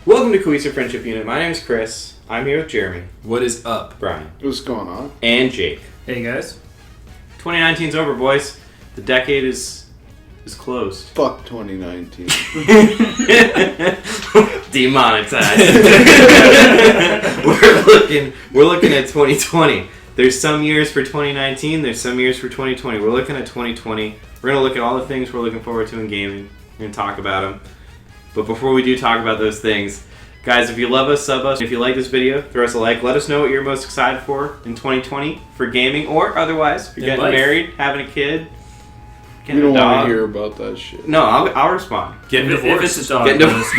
Welcome to Cohesive Friendship Unit. My name is Chris. I'm here with Jeremy. What is up? Brian. What's going on? And Jake. Hey guys. 2019's over, boys. The decade is closed. Fuck 2019. Demonetized. We're looking at 2020. There's some years for 2019. There's some years for 2020. We're looking at 2020. We're gonna look at all the things we're looking forward to in gaming. We're gonna talk about them. But before we do talk about those things, guys, if you love us, sub us. If you like this video, throw us a like. Let us know what you're most excited for in 2020 for gaming or otherwise. If you're getting married, having a kid, getting a dog. We don't want to hear about that shit. No, I'll respond. Getting divorced. If it's a dog, divorce,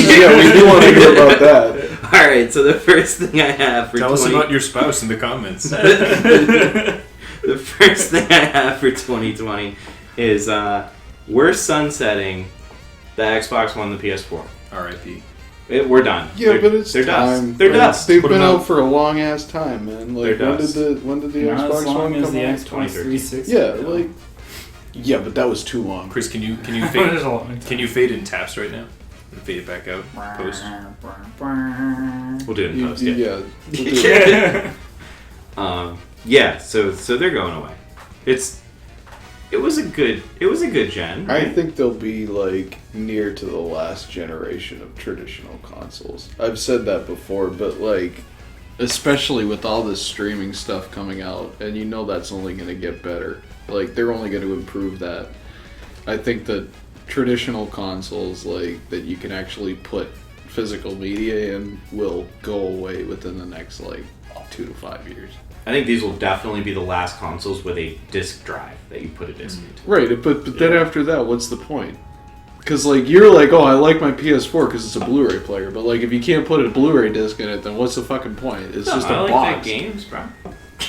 yeah, we do want to hear about that. Alright, so the first thing I have for Tell us about your spouse in the comments. The first thing I have for 2020 is we're sunsetting the Xbox One, the PS4. R.I.P. We're done. Yeah, but it's they're time. Dust. They're dust. They've been out for a long ass time, man. Like when did the Xbox One come out? The Xbox 360. Yeah, but that was too long. Chris, can you fade in taps right now and fade it back out? Post. We'll do it in post. Yeah. Yeah. So they're going away. It was a good gen. Right? I think they'll be like near to the last generation of traditional consoles. I've said that before, but like, especially with all this streaming stuff coming out, and you know that's only going to get better. Like, they're only going to improve that. I think that traditional consoles, like, that you can actually put physical media in, will go away within the next, like, 2 to 5 years. I think these will definitely be the last consoles with a disc drive that you put a disc into. Right, but then after that, what's the point? Because, like, you're like, oh, I like my PS4 because it's a Blu-ray player, but, like, if you can't put a Blu-ray disc in it, then what's the fucking point? It's just a box. I like games, bro.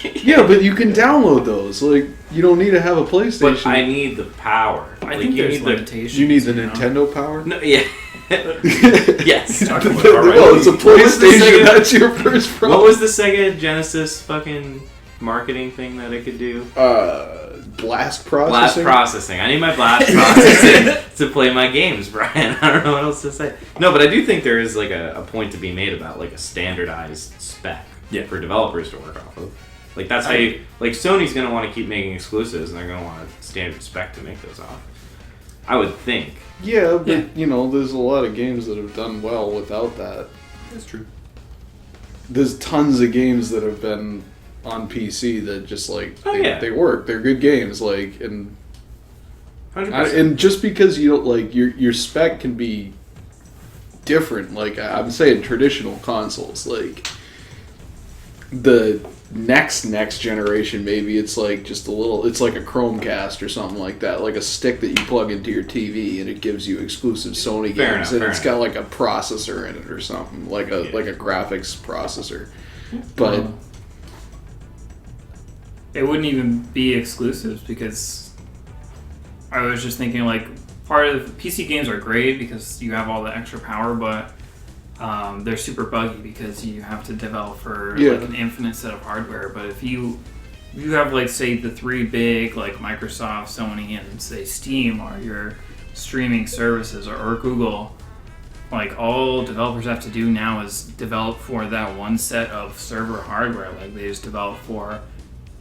Yeah, but you can download those. Like, you don't need to have a PlayStation. But I need the power. I think there's limitations. You need the Nintendo power? No, yeah. Yes. Well, it's a PlayStation. That's your first problem. What was the Sega Genesis fucking marketing thing that it could do? Blast processing? Blast processing. I need my blast processing to play my games, Brian. I don't know what else to say. No, but I do think there is like a point to be made about like a standardized spec for developers to work off of. Like that's how you like Sony's gonna want to keep making exclusives and they're gonna want a standard spec to make those off. I would think. Yeah, but you know, there's a lot of games that have done well without that. That's true. There's tons of games that have been on PC that just like they work. They're good games, like and 100%. And just because you don't like your spec can be different. Like I'm saying, traditional consoles, like the next generation, maybe it's like just it's like a Chromecast or something like that, like a stick that you plug into your TV and it gives you exclusive Sony games, and it's got like a processor in it or something, like a graphics processor. But it wouldn't even be exclusives because I was just thinking like part of PC games are great because you have all the extra power, but they're super buggy because you have to develop for like an infinite set of hardware. But if you have like say the three big like Microsoft, Sony, and say Steam are your streaming services or Google, like all developers have to do now is develop for that one set of server hardware. Like they just develop for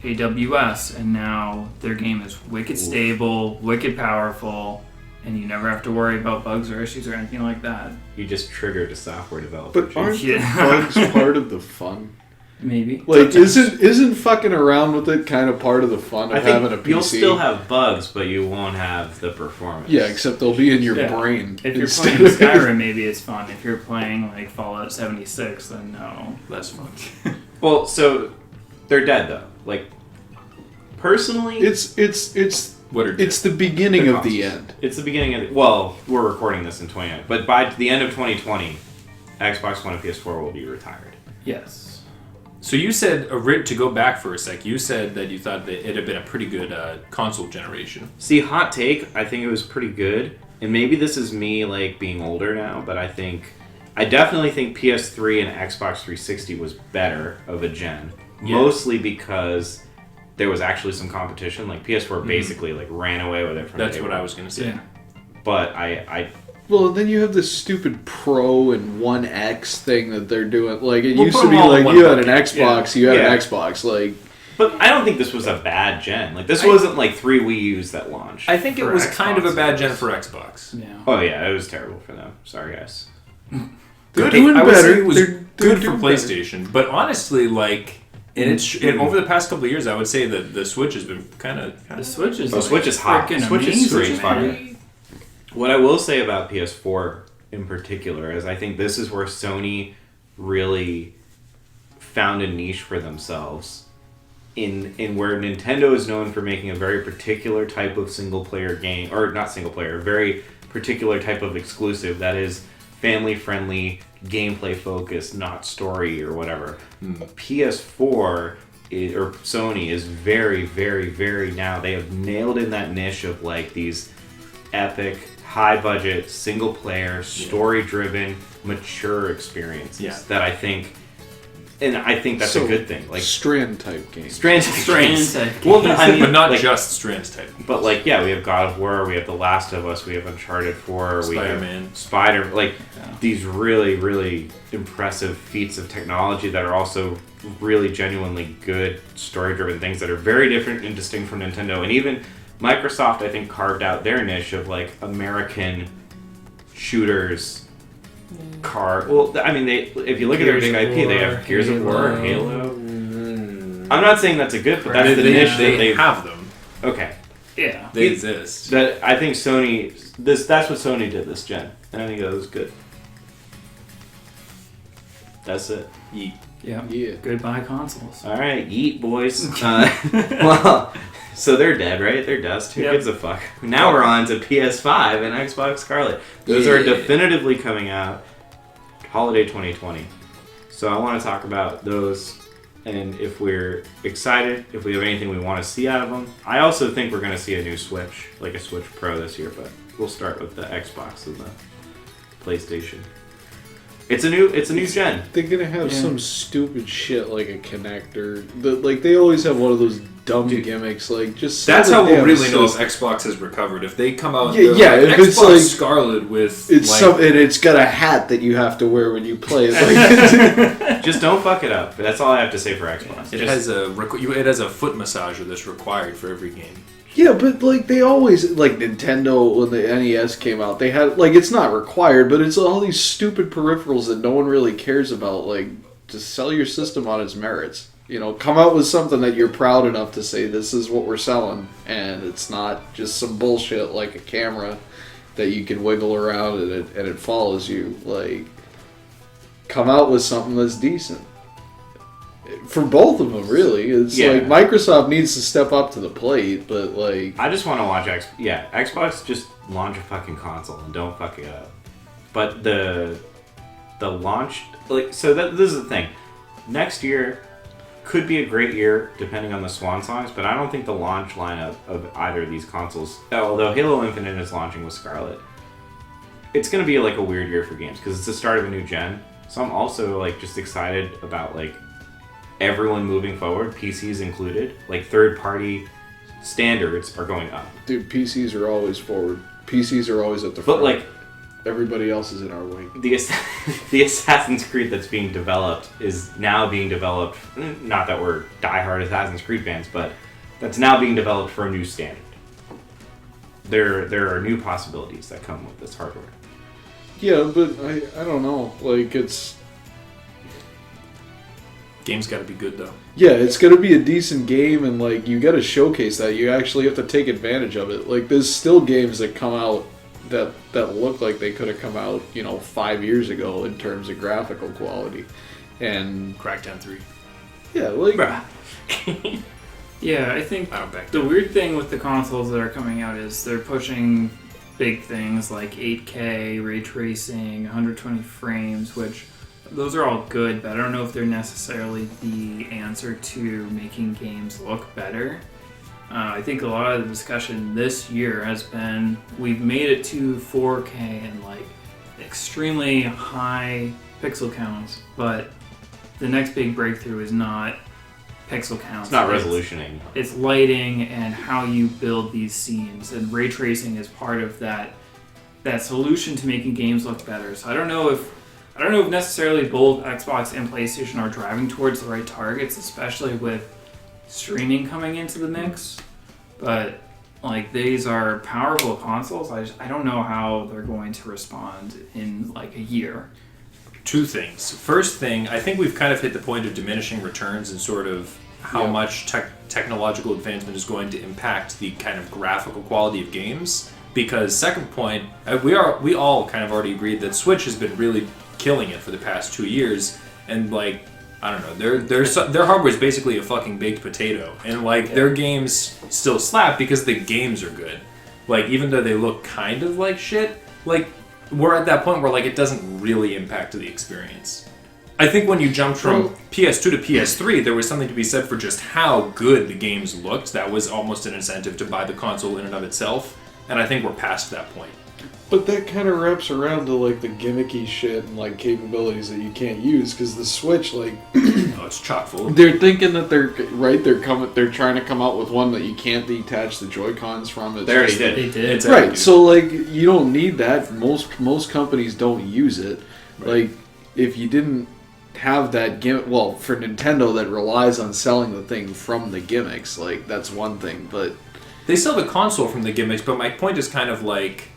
AWS, and now their game is wicked stable, wicked powerful. And you never have to worry about bugs or issues or anything like that. You just triggered a software developer. But aren't the bugs part of the fun? Maybe. Like, isn't fucking around with it kind of part of the fun of having a PC? You'll still have bugs, but you won't have the performance. Yeah, except they'll be in your brain. If you're playing Skyrim, maybe it's fun. If you're playing like Fallout 76, then no, less fun. Well, so they're dead though. Like, personally, it's the beginning of the end. It's the beginning of well, we're recording this in 2020, but by the end of 2020, Xbox One and PS4 will be retired. Yes. So you said, to go back for a sec, you said that you thought that it had been a pretty good console generation. See, hot take, I think it was pretty good. And maybe this is me like being older now, but I definitely think PS3 and Xbox 360 was better of a gen. Yeah. Mostly because there was actually some competition. Like PS4 basically like ran away with it from That's what I was going to say. Yeah. But Well, then you have this stupid Pro and One X thing that they're doing. Like, it We'll used put to be them all in like one you had an bucket. Xbox, you had an Xbox. Like, But I don't think this was a bad gen. Like, this wasn't like 3 Wii U's that launched. I think it For was kind of a Xbox, bad it gen was. for Xbox. Yeah. Oh yeah, it was terrible for them. Sorry guys. they're It- doing I would better. say it was They're good for doing better. PlayStation, but honestly, like, over the past couple of years, I would say that the Switch has been kind of. The Switch is Oh, Switch is hot. freaking Switch is amazing, straight man. fire. What I will say about PS4 in particular is I think this is where Sony really found a niche for themselves in where Nintendo is known for making a very particular type of single player game, or not single player, a very particular type of exclusive that is family friendly, gameplay focused, not story or whatever. PS4 or Sony is very, very, very now they have nailed in that niche of like these epic, high budget, single player, story driven, mature experiences Yeah. that I think that's So, a good thing. Like Strand type games. Strange type Well, I mean, but not like, just Strands type. But like, yeah, we have God of War, we have The Last of Us, we have Uncharted 4, we Spider-Man. have Spider, like these really, really impressive feats of technology that are also really genuinely good story-driven things that are very different and distinct from Nintendo. And even Microsoft, I think, carved out their niche of like American shooters. Well, I mean, if you look at their big IP, they have Gears of War, Halo. I'm not saying that's a good, but that's the niche that they have them. Okay. Yeah. They exist. That I think Sony that's what Sony did this gen, and I think that was good. That's it. Yeet. Yeah. Yeah. Goodbye consoles. All right, yeet boys. Well, so they're dead, right? They're dust. Who Yep. gives a fuck? Now we're on to PS5 and Xbox Scarlett. Those are Yeah. definitively coming out holiday 2020. So I want to talk about those and if we're excited, if we have anything we want to see out of them. I also think we're going to see a new Switch, like a Switch Pro this year, but we'll start with the Xbox and the PlayStation. It's a new gen. They're gonna have Yeah. some stupid shit like a connector. Like they always have one of those dumb gimmicks. Like just That's sell how the we'll damn really know if system. Xbox has recovered. If they come out, Yeah, they're yeah, like, if it's Xbox like- Scarlet with It's like, some, and it's got a hat that you have to wear when you play. It's like, Just don't fuck it up. That's all I have to say for Xbox. it Just- has a foot massager that's required for every game. yeah, but like they always like Nintendo when the NES came out, they had like it's not required, but it's all these stupid peripherals that no one really cares about. Like, just sell your system on its merits. You know, come out with something that you're proud enough to say this is what we're selling, and it's not just some bullshit like a camera that you can wiggle around and it follows you. Like, come out with something that's decent. For both of them, really. It's Yeah. like Microsoft needs to step up to the plate, but like, I just want to watch Xbox just launch a fucking console and don't fuck it up. But the launch, like, so this is the thing. Next year could be a great year depending on the swan songs, but I don't think the launch lineup of either of these consoles, although Halo Infinite is launching with Scarlett, it's going to be like a weird year for games because it's the start of a new gen. So I'm also like just excited about like everyone moving forward, PCs included. Like third-party standards are going up. dude, PCs are always forward. PCs are always at the But front. like Everybody else is in our wing. the Assassin's Creed that's being developed is now being developed. Not that we're diehard Assassin's Creed fans, but that's now being developed for a new standard. There are new possibilities that come with this hardware. Yeah, but I don't know. Like, it's... Game's got to be good though. Yeah, it's gonna be a decent game, and like you gotta showcase that. You actually have to take advantage of it. Like, there's still games that come out that look like they could have come out, 5 years ago in terms of graphical quality. And Crackdown 3. yeah, like Yeah, I think I don't back the down. weird thing with the consoles that are coming out is they're pushing big things like 8K, ray tracing, 120 frames, which those are all good, but I don't know if they're necessarily the answer to making games look better. I think a lot of the discussion this year has been we've made it to 4K and like extremely high pixel counts, but the next big breakthrough is not pixel counts. It's not resolutioning. It's lighting and how you build these scenes, and ray tracing is part of that that solution to making games look better. So I don't know if necessarily both Xbox and PlayStation are driving towards the right targets, especially with streaming coming into the mix. But like these are powerful consoles. I don't know how they're going to respond in like a year. Two things. First thing, I think we've kind of hit the point of diminishing returns and sort of how much technological advancement is going to impact the kind of graphical quality of games. Because second point, we all kind of already agreed that Switch has been really killing it for the past 2 years, and like I don't know, their hardware is basically a fucking baked potato, and like their games still slap because the games are good. Like even though they look kind of like shit, like we're at that point where like it doesn't really impact the experience. I think when you jumped from PS2 to PS3, there was something to be said for just how good the games looked. That was almost an incentive to buy the console in and of itself, and I think we're past that point. But that kind of wraps around to like the gimmicky shit and like capabilities that you can't use, because the Switch, like, oh, it's chock full. They're thinking that they're trying to come out with one that you can't detach the Joy-Cons from. It's They already just- did. They did. It's Right, so like you don't need that. Most companies don't use it. Right. Like if you didn't have that gimmick, well, for Nintendo that relies on selling the thing from the gimmicks, like that's one thing. But They sell the console from the gimmicks, but my point is kind of like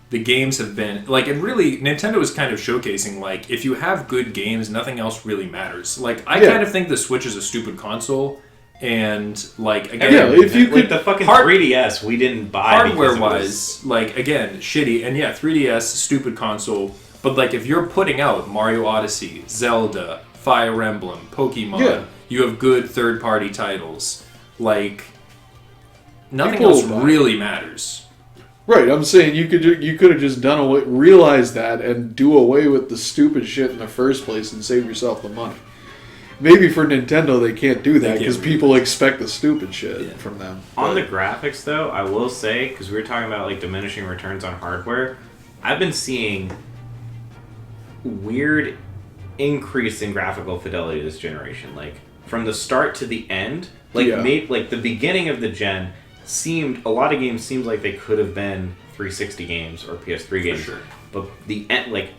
the games have been like, and really Nintendo is kind of showcasing like if you have good games, nothing else really matters. Like I kind of think the Switch is a stupid console, and like again, if you like the fucking 3DS, we didn't buy hardware because it wise, like again, shitty, and 3DS stupid console. But like if you're putting out Mario Odyssey, Zelda, Fire Emblem, Pokemon, you have good third-party titles. Like nothing People else will buy. really matters. right, I'm saying you could have just done away, realized that, and do away with the stupid shit in the first place and save yourself the money. Maybe for Nintendo they can't do that because people expect the stupid shit from them. On the graphics, though, I will say, because we were talking about like diminishing returns on hardware, I've been seeing weird increase in graphical fidelity this generation. Like from the start to the end, like like the beginning of the gen seemed, a lot of games seemed like they could have been 360 games or PS3 games. For sure. But the end, like,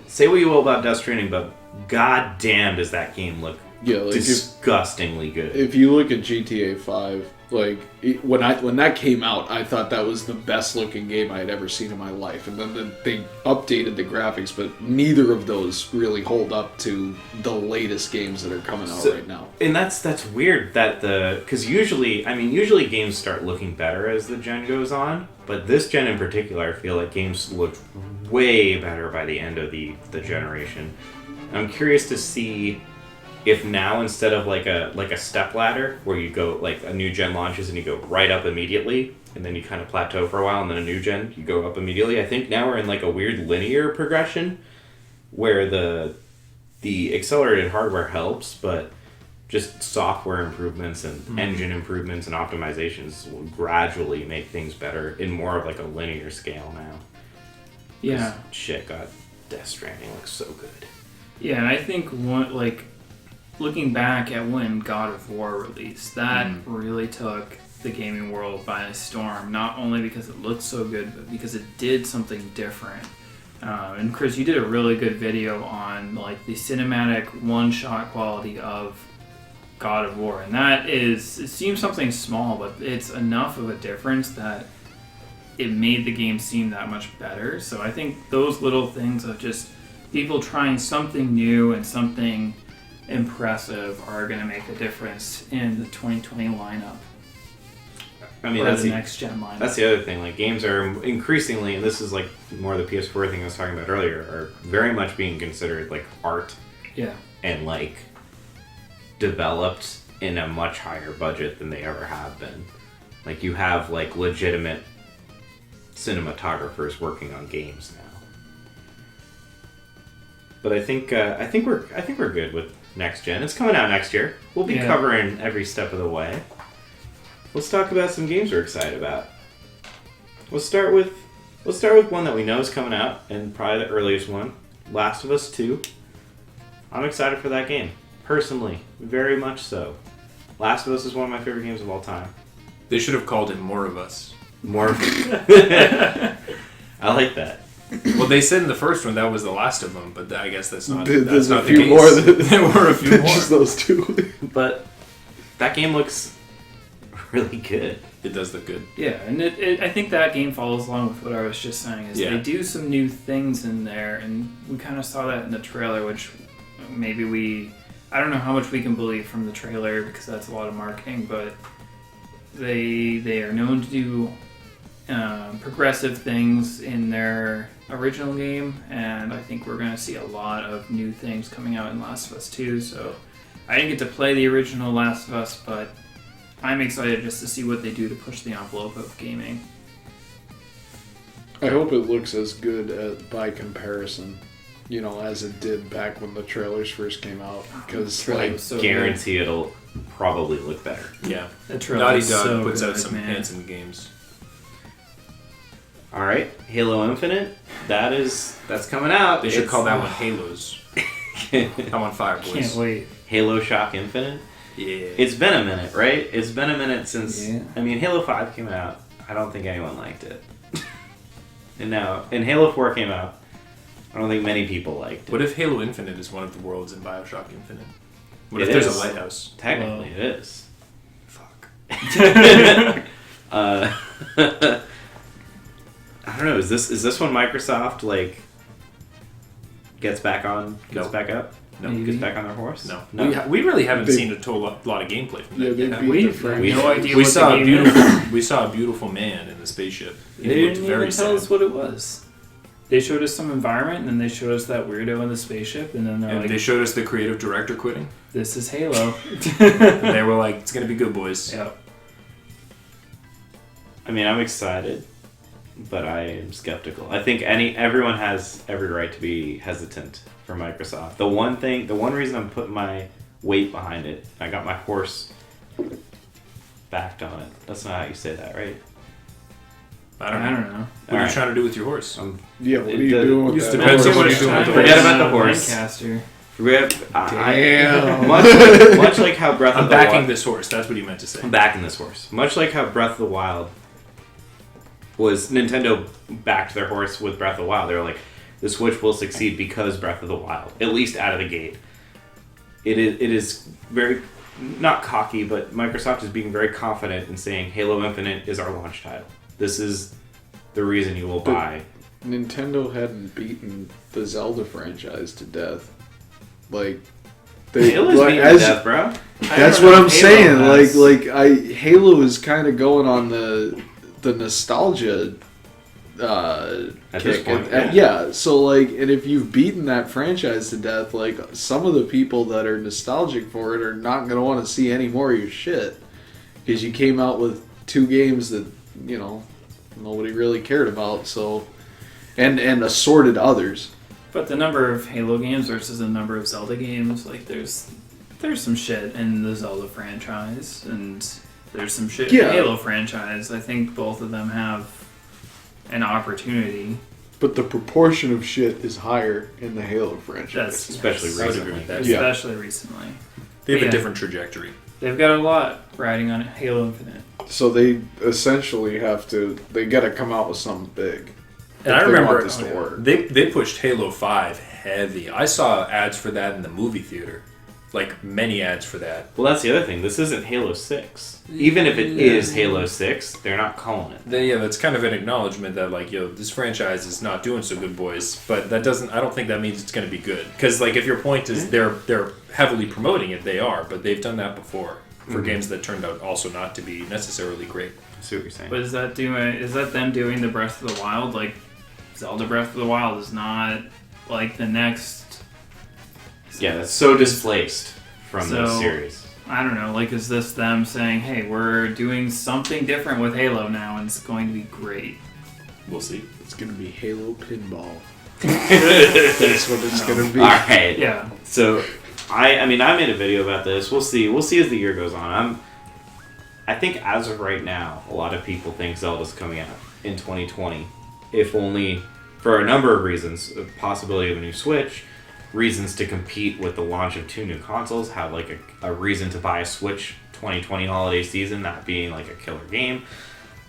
say what you will about Death Stranding, but god damn does that game look Like disgustingly good. If you look at GTA 5, like when that came out, I thought that was the best looking game I had ever seen in my life. And then they updated the graphics, but neither of those really hold up to the latest games that are coming out right now. And that's weird that because usually games start looking better as the gen goes on, but this gen in particular, I feel like games look way better by the end of the generation. I'm curious to see if now, instead of like a step ladder where you go, like a new gen launches and you go right up immediately and then you kind of plateau for a while and then a new gen you go up immediately. I think now we're in like a weird linear progression where the accelerated hardware helps, but just software improvements and engine improvements and optimizations will gradually make things better in more of like a linear scale now. Yeah. Shit, God, Death Stranding looks so good. Yeah, and I think looking back at when God of War released, that really took the gaming world by storm. Not only because it looked so good, but because it did something different. And Chris, you did a really good video on like the cinematic one-shot quality of God of War, and it seems something small, but it's enough of a difference that it made the game seem that much better. So I think those little things of just people trying something new and something impressive are going to make a difference in the 2020 lineup. I mean, or that's the next gen lineup. That's the other thing. Like, games are increasingly, and this is like more the PS4 thing I was talking about earlier, are very much being considered like art. Yeah. And like developed in a much higher budget than they ever have been. Like, you have like legitimate cinematographers working on games now. But I think we're good with next gen. It's coming out next year. We'll be covering every step of the way. Let's talk about some games we're excited about. Let's start with one that we know is coming out, and probably the earliest one, Last of Us 2. I'm excited for that game. Personally, very much so. Last of Us is one of my favorite games of all time. They should have called it More of Us. More. I like that. Well, they said in the first one that was the last of them, but I guess that's not. There's That's a not few the case. more. There were a few more. Just those two. But that game looks really good. It does look good. Yeah, and I think that game follows along with what I was just saying. Is Yeah. they do some new things in there, and we kind of saw that in the trailer, which maybe I don't know how much we can believe from the trailer because that's a lot of marketing, but they are known to do progressive things in their original game, and I think we're going to see a lot of new things coming out in Last of Us 2. So I didn't get to play the original Last of Us, but I'm excited just to see what they do to push the envelope of gaming. I hope it looks as good by comparison, as it did back when the trailers first came out. Because Trailer like, was so Guarantee it'll probably look better. Yeah. good. The trailer Naughty was Dog so puts out good, some man. handsome games. All right, Halo Infinite. That's coming out. They should It's call that one Halos. I'm on fire, boys. Can't wait. Halo Shock Infinite. Yeah. It's been a minute, right? It's been a minute since. Yeah. I mean, Halo 5 came out. I don't think anyone liked it. And Halo 4 came out. I don't think many people liked it. What if Halo Infinite is one of the worlds in Bioshock Infinite? What It if there's is. a lighthouse? Technically, it is. Fuck. I don't know. Is this when Microsoft gets back up? No. Maybe. Gets back on their horse? No. No. We really haven't They- seen a lot of gameplay from Yeah, that they yet, have beat we? the We have franchise. no idea We what saw the a game beautiful. We saw a beautiful man in the spaceship. They He didn't looked even very tell sad. us what it was. They showed us some environment, and then they showed us that weirdo in the spaceship, and then they're And like, they showed us the creative director quitting. "This is Halo." And they were like, "It's gonna be good, boys." Yeah. I mean, I'm excited, but I am skeptical. I think everyone has every right to be hesitant for Microsoft. The one reason I'm putting my weight behind it, I got my horse backed on it. That's not how you say that, right? I I don't know. don't know. What are Alright. you trying to do with your horse? Yeah, what are you The- doing with used that? to depends on horse? what you're doing with the Forget about the horse. Lancaster. Damn. Much like how Breath I'm of the backing Wild. this horse. That's what you meant to say. I'm backing this horse. Much like how Breath of the Wild was, Nintendo backed their horse with Breath of the Wild. They were like, the Switch will succeed because Breath of the Wild, at least out of the gate. It is very, not cocky, but Microsoft is being very confident in saying Halo Infinite is our launch title. This is the reason you will But- buy. Nintendo hadn't beaten the Zelda franchise to death. Like, they Halo's like, beating as- death, bro. That's don't what know I'm if saying. Halo has- Halo is kind of going on the nostalgia At this kick. point, Yeah. So and if you've beaten that franchise to death, some of the people that are nostalgic for it are not gonna want to see any more of your shit because you came out with 2 games that nobody really cared about. So, and assorted others. But the number of Halo games versus the number of Zelda games, there's some shit in the Zelda franchise, and there's some shit in the Yeah. Halo franchise. I think both of them have an opportunity. But the proportion of shit is higher in the Halo franchise. That's Especially I would agree recently. with that. Yeah. especially recently. They have Yeah. a different trajectory. They've got a lot riding on Halo Infinite. So they essentially they got to come out with something big. And if I they remember want this to work. they pushed Halo 5 heavy. I saw ads for that in the movie theater. Like many ads for that. Well, that's the other thing. This isn't Halo 6. Even if it is Halo 6, they're not calling it. Yeah, that's kind of an acknowledgement that this franchise is not doing so good, boys. But that doesn't. I don't think that means it's going to be good. Because if your point is they're heavily promoting it, they are. But they've done that before for games that turned out also not to be necessarily great. I see what you're saying. But is that them doing the Breath of the Wild? Zelda Breath of the Wild is not the next. Yeah, that's so displaced from the So- series. I don't know. Is this them saying, "Hey, we're doing something different with Halo now, and it's going to be great"? We'll see. It's gonna be Halo Pinball. That's what it's gonna be. All right. Yeah. So, I made a video about this. We'll see. We'll see as the year goes on. I think as of right now, a lot of people think Zelda's coming out in 2020, if only for a number of reasons: the possibility of a new Switch, reasons to compete with the launch of 2 new consoles, have a reason to buy a Switch 2020 holiday season, not being a killer game.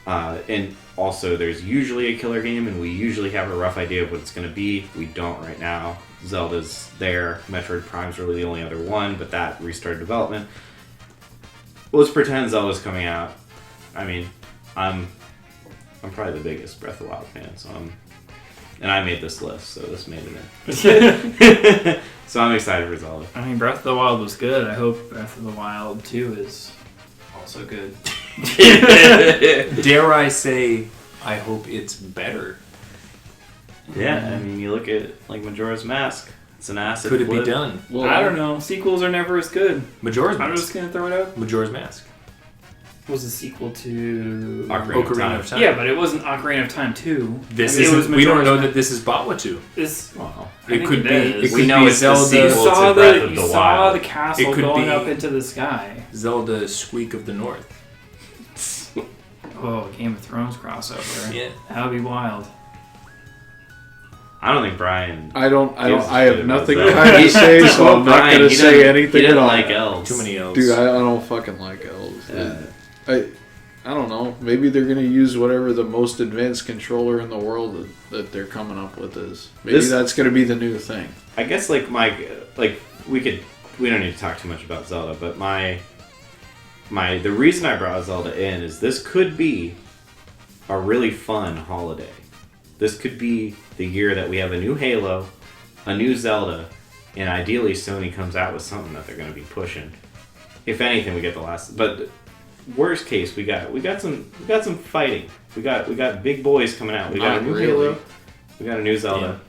And also, there's usually a killer game, and we usually have a rough idea of what it's going to be. We don't right now. Zelda's there. Metroid Prime's really the only other one, but that restarted development. Let's pretend Zelda's coming out. I mean, I'm probably the biggest Breath of the Wild fan, and I made this list, so this made it in. So I'm excited for Zelda. I mean, Breath of the Wild was good. I hope Breath of the Wild 2 is also good. Dare I say, I hope it's better. Yeah, I mean, you look at like Majora's Mask. It's an acid Could it flip. be done? Well, I don't know. Sequels are never as good. Majora's I'm Mask. just gonna throw it out. Majora's Mask. It was a sequel to Ocarina of Time. Yeah, but it wasn't Ocarina of Time 2. This I mean, is. We don't Majora's know Mask. that this is Bawa 2. This. Wow. I think could be. is. It We could know be it's the Zelda. sequel. You saw Breath the of the you saw Wild. the castle It could going be- up into the sky. Zelda Squeak of the North. Oh, Game of Thrones crossover. Yeah. That would be wild. I don't think Brian. I gives a have shit nothing about kind to say, so Well, I'm not Brian, gonna he say didn't- anything He didn't at all. like elves. Too many elves. Dude, I don't fucking like elves. Yeah. I don't know. Maybe they're gonna use whatever the most advanced controller in the world that they're coming up with is. Maybe that's gonna be the new thing. I guess we don't need to talk too much about Zelda, but the reason I brought Zelda in is this could be a really fun holiday. This could be the year that we have a new Halo, a new Zelda, and ideally Sony comes out with something that they're going to be pushing. If anything, we get the last. But worst case, we got some fighting. We got big boys coming out. We got Not a new really. Halo. We got a new Zelda.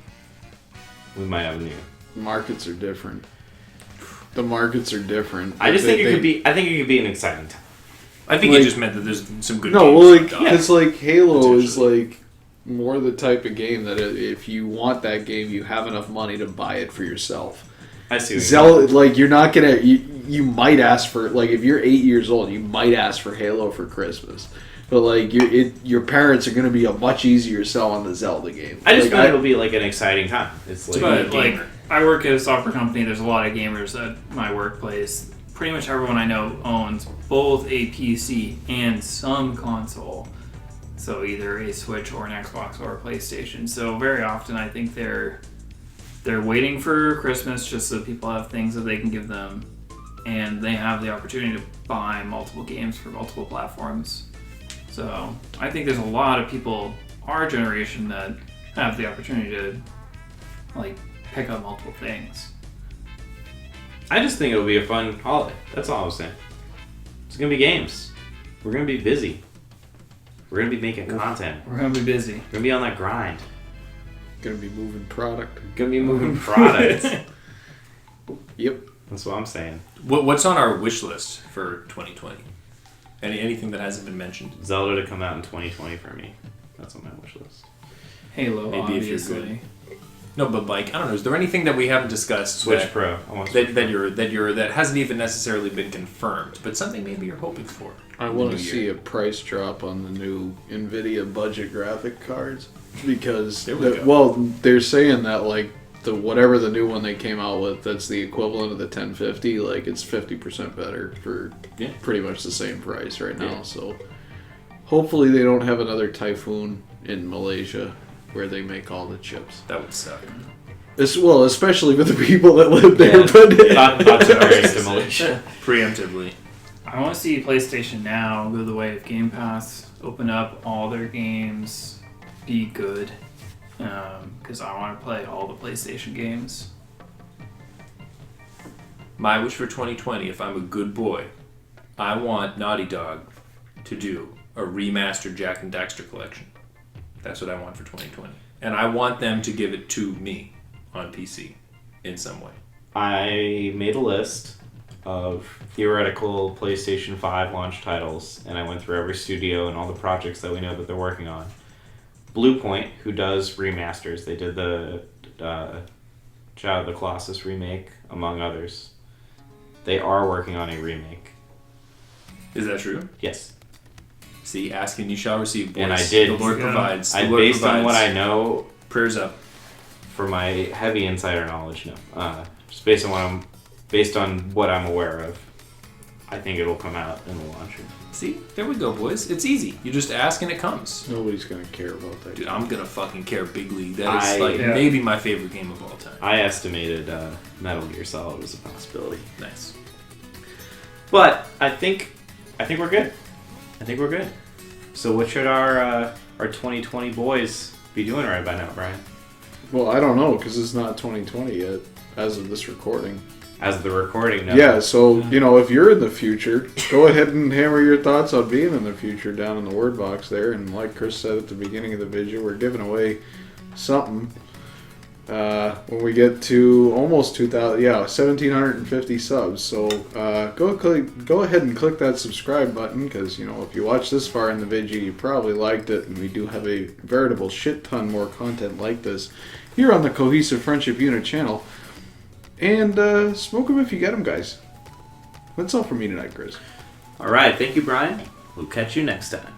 We might have a new. Markets are different. The markets are different. I just think it could be. I think it could be an exciting time. I think Like- it just meant that there's some good No, games. well, left out. it's like Halo is Potentially. like more the type of game that if you want that game, you have enough money to buy it for yourself. I see. What you mean. Zelda, like you're not gonna, you might ask for, like if you're 8 years old, you might ask for Halo for Christmas, but like your parents are gonna be a much easier sell on the Zelda game. I just like, feel like it'll be like an exciting time. It's like But like, gamer. I work at a software company. There's a lot of gamers at my workplace. Pretty much everyone I know owns both a PC and some console. So either a Switch or an Xbox or a PlayStation. So very often I think they're waiting for Christmas just so people have things that they can give them, and they have the opportunity to buy multiple games for multiple platforms. So I think there's a lot of people our generation that have the opportunity to like pick up multiple things. I just think it'll be a fun holiday. That's all I was saying. It's gonna be games. We're gonna be busy. We're gonna be making content. We're gonna be busy. We're gonna be on that grind. gonna be moving product. Gonna be moving products. Yep. That's what I'm saying. What's on our wish list for 2020? Anything that hasn't been mentioned? Zelda to come out in 2020 for me. That's on my wish list. Halo, Maybe if you're obviously. No, but like I don't know. Is there anything that we haven't discussed Switch that, Pro. I want that that hasn't even necessarily been confirmed, but something maybe you're hoping for? I want to see a price drop on the new NVIDIA budget graphic cards because There we go. well, they're saying that like the whatever the new one they came out with, that's the equivalent of the 1050. Like it's 50% better for Yeah. pretty much the same price right now. Yeah. So hopefully they don't have another typhoon in Malaysia where they make all the chips. That would suck. Well, especially for the people that live there. Yeah. But Thoughts and prayers to Malaysia. Preemptively. I want to see PlayStation Now go the way of Game Pass, open up all their games, be good, because I want to play all the PlayStation games. My wish for 2020, if I'm a good boy, I want Naughty Dog to do a remastered Jack and Daxter collection. That's what I want for 2020. And I want them to give it to me on PC in some way. I made a list of theoretical PlayStation 5 launch titles, and I went through every studio and all the projects that we know that they're working on. Bluepoint, who does remasters, they did the Shadow of the Colossus remake, among others. They are working on a remake. Is that true? Yes. See, ask and you shall receive, boys. And I did. The Lord Yeah. provides. The I, Lord based on provides. what I know, Prayers up. for my heavy insider knowledge, no. Just based on what I'm aware of, I think it'll come out in the launcher. See, there we go, boys. It's easy. You just ask and it comes. Nobody's gonna care about that. Dude, I'm gonna fucking care big league. That is Yeah. maybe my favorite game of all time. I estimated Metal Gear Solid was a possibility. Nice. But I think we're good. I think we're good. So what should our 2020 boys be doing right by now, Brian? Well, I don't know because it's not 2020 yet, as of this recording. As of the recording, no. Yeah, so if you're in the future, go ahead and hammer your thoughts on being in the future down in the word box there. And like Chris said at the beginning of the video, we're giving away something when we get to almost 2,000. Yeah, 1,750 subs. So go ahead and click that subscribe button because if you watch this far in the video, you probably liked it, and we do have a veritable shit ton more content like this here on the Cohesive Friendship Unit channel. And smoke them if you get them, guys. That's all for me tonight, Chris. All right. Thank you, Brian. We'll catch you next time.